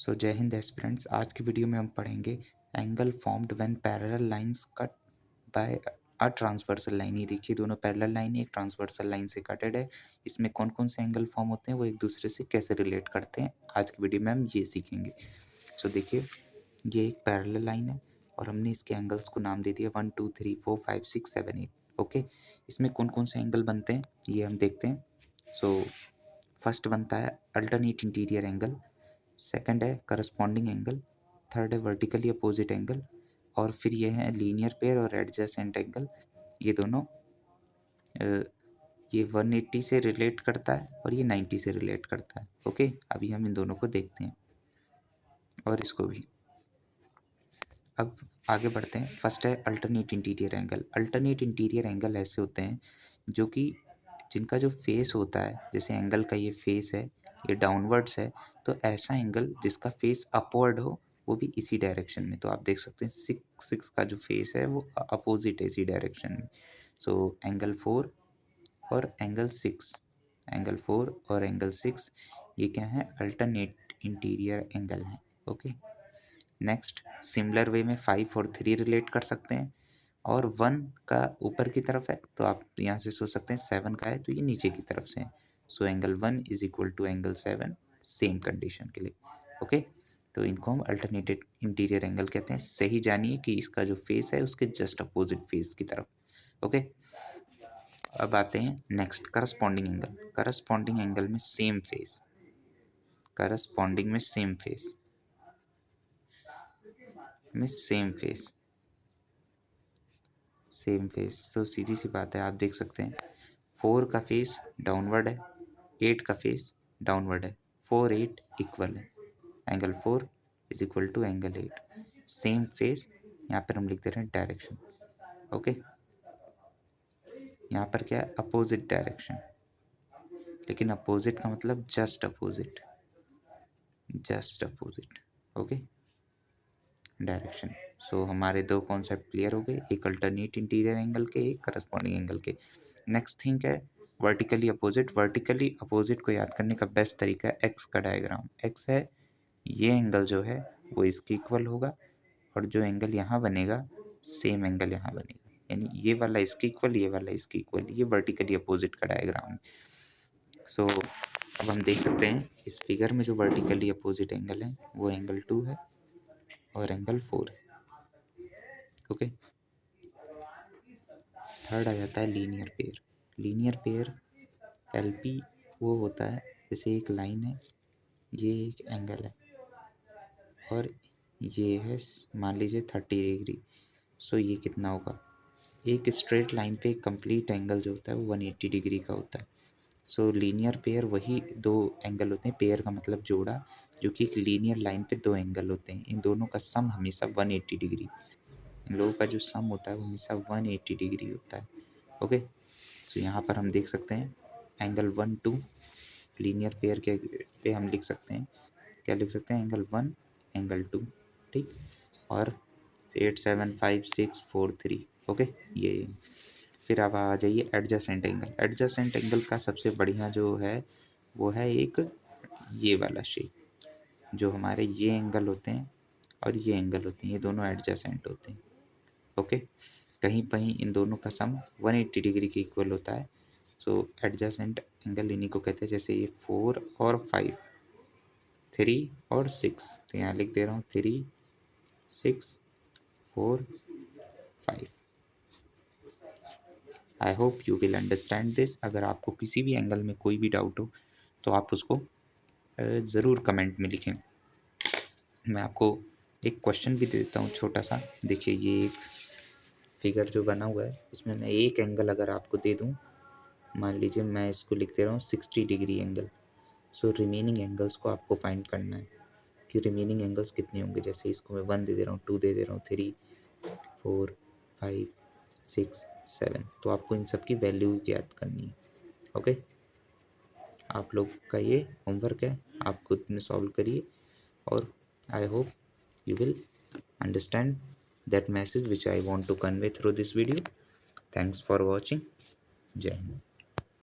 सो जय हिंद एस्पिरेंट्स। आज की वीडियो में हम पढ़ेंगे angle formed when parallel lines cut by a transversal line. ये देखिए दोनों पैरेलल लाइन एक ट्रांसवर्सल लाइन से कटेड है। इसमें कौन कौन से एंगल फॉर्म होते हैं, वो एक दूसरे से कैसे रिलेट करते हैं, आज की वीडियो में हम ये सीखेंगे। सो देखिए ये एक पैरेलल लाइन है और हमने इसके एंगल्स को नाम दे दिया 1 2 3 4 5 6 7 8। ओके, इसमें कौन कौन से एंगल बनते हैं ये हम देखते हैं। सो फर्स्ट बनता है अल्टरनेट इंटीरियर एंगल, सेकंड है करस्पॉन्डिंग एंगल, थर्ड है वर्टिकली अपोजिट एंगल, और फिर ये है लीनियर पेयर और एडजेसेंट एंगल। ये दोनों ये 180 से रिलेट करता है और ये 90 से रिलेट करता है। ओके, अभी हम इन दोनों को देखते हैं और इसको भी। अब आगे बढ़ते हैं। फर्स्ट है alternate interior angle. Alternate interior angle ऐसे होते हैं जो कि जिनका जो फेस होता है, जैसे एंगल का ये फेस है, ये डाउनवर्ड्स है, तो ऐसा एंगल जिसका फेस अपवर्ड हो वो भी इसी डायरेक्शन में। तो आप देख सकते हैं सिक्स सिक्स का जो फेस है वो अपोजिट है इसी डायरेक्शन में। सो एंगल 4 और एंगल 6, एंगल 4 और एंगल 6 ये क्या है, अल्टरनेट इंटीरियर एंगल है। ओके, नेक्स्ट सिमिलर वे में 5 और 3 रिलेट कर सकते हैं, और 1 का ऊपर की तरफ है तो आप यहाँ से सोच सकते हैं 7 का है तो ये नीचे की तरफ से है। So angle 1 is equal to angle 7 same condition के लिए। ओके, तो इनको हम अल्टरनेटेड इंटीरियर एंगल कहते हैं। सही जानिए कि इसका जो फेस है उसके जस्ट अपोजिट फेस की तरफ। ओके, अब आते हैं next corresponding angle. Corresponding angle में सेम फेस, करस्पॉन्डिंग में सेम फेस में सेम फेस तो सीधी सी बात है, आप देख सकते हैं 4 का फेस डाउनवर्ड है, 8 का फेस डाउनवर्ड है, 4 8 इक्वल है। Angle 4 is equal to angle 8, same face. यहाँ पर हम लिख दे रहे हैं डायरेक्शन। ओके, यहाँ पर क्या है, अपोजिट डायरेक्शन, लेकिन अपोजिट का मतलब just opposite, just opposite. Okay, direction. So हमारे दो कॉन्सेप्ट क्लियर हो गए, एक अल्टरनेट इंटीरियर एंगल के, एक करस्पॉन्डिंग एंगल के। नेक्स्ट थिंग है वर्टिकली अपोजिट। वर्टिकली अपोजिट को याद करने का बेस्ट तरीका है एक्स का डायग्राम। एक्स है, ये एंगल जो है वो इसके इक्वल होगा, और जो एंगल यहाँ बनेगा सेम एंगल यहाँ बनेगा, यानी ये वाला इसके इक्वल, ये वाला इसके इक्वल। ये वर्टिकली अपोजिट का डायग्राम है। सो अब हम देख सकते हैं इस फिगर में जो वर्टिकली अपोजिट एंगल है वो एंगल 2 है और एंगल 4 है। ओके, थर्ड आ जाता है linear pair. Linear pair LP वो होता है, जैसे एक लाइन है, ये एक एंगल है और ये है मान लीजिए 30 डिग्री। सो ये कितना होगा, एक स्ट्रेट लाइन पे कंप्लीट एंगल जो होता है वो 180 डिग्री का होता है। सो लीनियर पेयर वही दो एंगल होते हैं, पेयर का मतलब जोड़ा, जो कि एक लीनियर लाइन पे दो एंगल होते हैं। इन दोनों का सम हमेशा 180 डिग्री, इन लोगों का जो सम होता है वो हमेशा 180 डिग्री होता है। ओके, तो यहाँ पर हम देख सकते हैं एंगल 1 2 लीनियर पेयर के पे हम लिख सकते हैं, क्या लिख सकते हैं, एंगल 1 एंगल 2, ठीक, और 8 7 5 6 4 3। ओके, ये फिर अब आ जाइए एडजेसेंट एंगल। एडजेसेंट एंगल का सबसे बढ़िया जो है वो है एक ये वाला शेप, जो हमारे ये एंगल होते हैं और ये एंगल होते हैं, ये दोनों एडजेसेंट होते हैं। ओके, कहीं कहीं इन दोनों का सम 180 डिग्री के इक्वल होता है। सो एडजेसेंट एंगल इन्हीं को कहते हैं, जैसे ये 4 और 5, 3 और 6, तो यहाँ लिख दे रहा हूँ 3 6 4 5। I hope you will understand this. अगर आपको किसी भी एंगल में कोई भी डाउट हो तो आप उसको ज़रूर कमेंट में लिखें। मैं आपको एक क्वेश्चन भी दे देता हूँ छोटा सा। देखिए ये एक फिगर जो बना हुआ है, इसमें मैं एक एंगल अगर आपको दे दूँ, मान लीजिए मैं इसको लिख दे रहा हूँ 60 degree angle. So remaining angles को आपको फाइंड करना है कि रिमेनिंग एंगल्स कितने होंगे। जैसे इसको मैं 1 दे दे रहा हूँ, 2 दे दे रहा हूँ, 3 4 5 6 7। तो आपको इन सब की वैल्यू याद करनी है। ओके, आप लोग का ये होमवर्क है, आप खुद में सॉल्व करिए, और I hope you will understand that message which I want to convey through this video. Thanks for watching. Jai Hind.